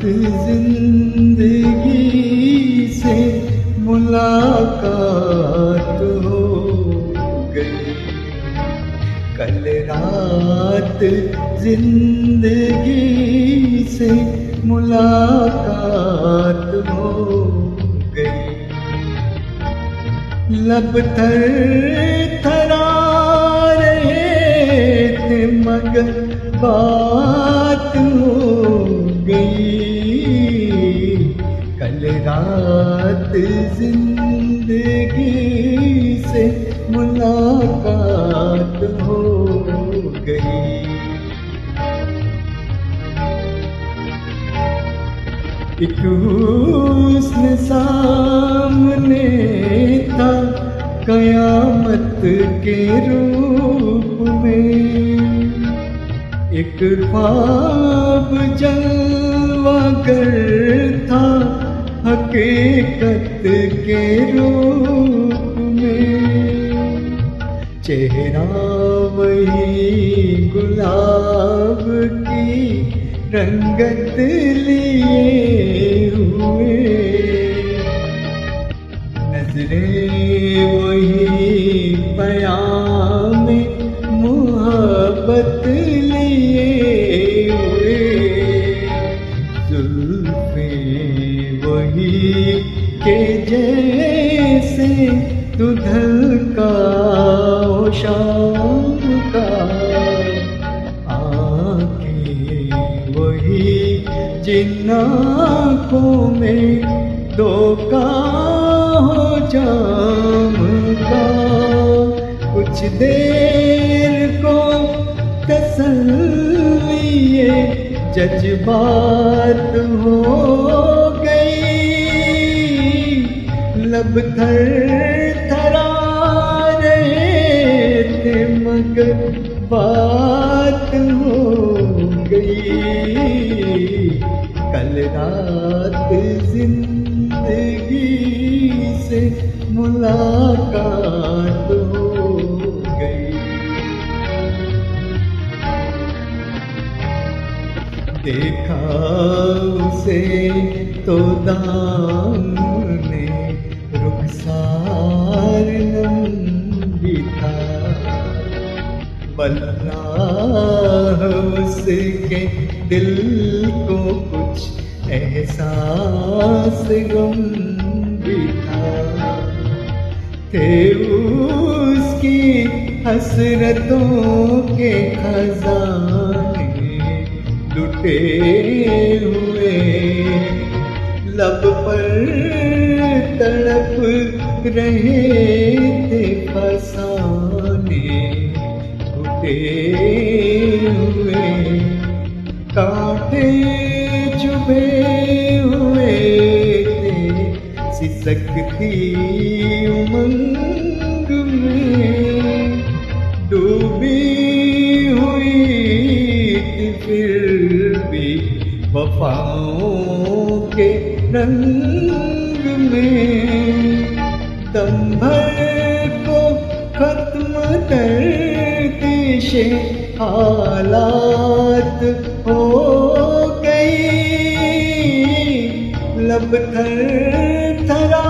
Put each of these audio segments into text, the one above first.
जिंदगी से मुलाकात हो गई। कल रात जिंदगी से मुलाकात हो गई। लब थर थरा रहे थे मगर बात हो गई। कल रात जिंदगी से मुलाकात हो गई। एक हुस्न सामने था कयामत के रूप में। एक ख्वाब जलवागर था हकीकत के रूप में। चेहरा वही गुलाब की रंगत लिए हुए। नजरें वही पयामे मोहब्बत लिए हुए। जुल्फें वही के जैसे दुल्हन का शाम का। आँखें वही जिन आँखों में धोखा हो जाम का। कुछ देर को तसल्ली जज्बात हो गई। लब थर थरा रहे थे मगर बात हो गई। कल रात जिंदगी से मुलाकात हो गई। देखा उसे तो दामने रुखसार लंबी था। अल्लाह उसके दिल को कुछ एहसास गम भी था। थे उसकी हसरतों के खजाने लुटे हुए। लब पर तड़प रहे थे फसाने टूटे हुए। कांटे चुभे हुए थे सिसकती उमंग में। डूबी हुई थी फिर भी वफाओं के रंग में। दम भर को खत्म गर्दिशे हालात हो गई। लब थर थरा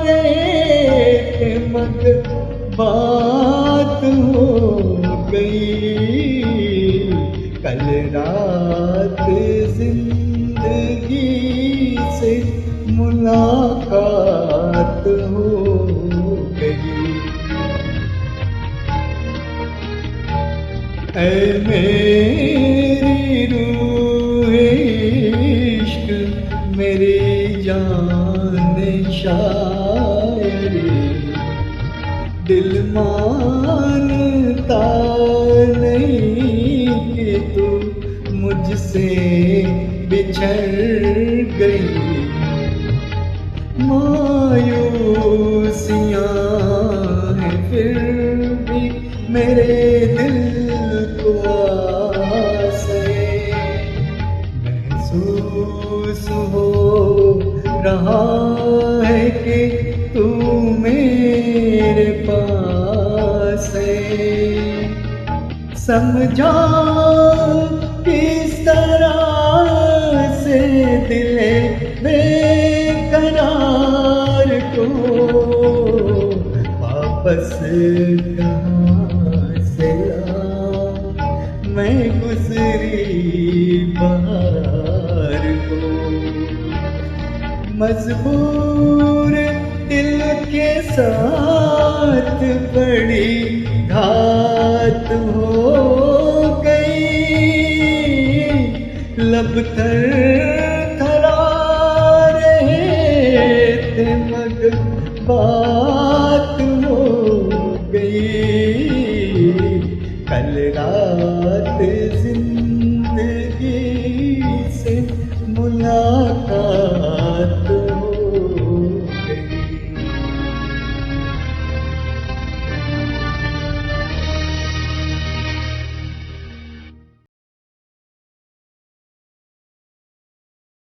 रहे मगर बात हो गई। कल रात जिंदगी से मुलाकात हो गई। ऐ मेरी रूह इश्क मेरी जान शायरी। दिल मानता नहीं कि तू मुझसे बिछड़ गई। मायूसियाँ हैं फिर भी मेरे दिल को आसे। महसूस हो रहा है कि तू मेरे पास है। समझा किस तरह से बेकरार को वापस कहाँ से लाऊं मैं गुजरी बहार को। मजबूर दिल के साथ बड़ी घात हो गई, लब थरथरा रहे थे मगर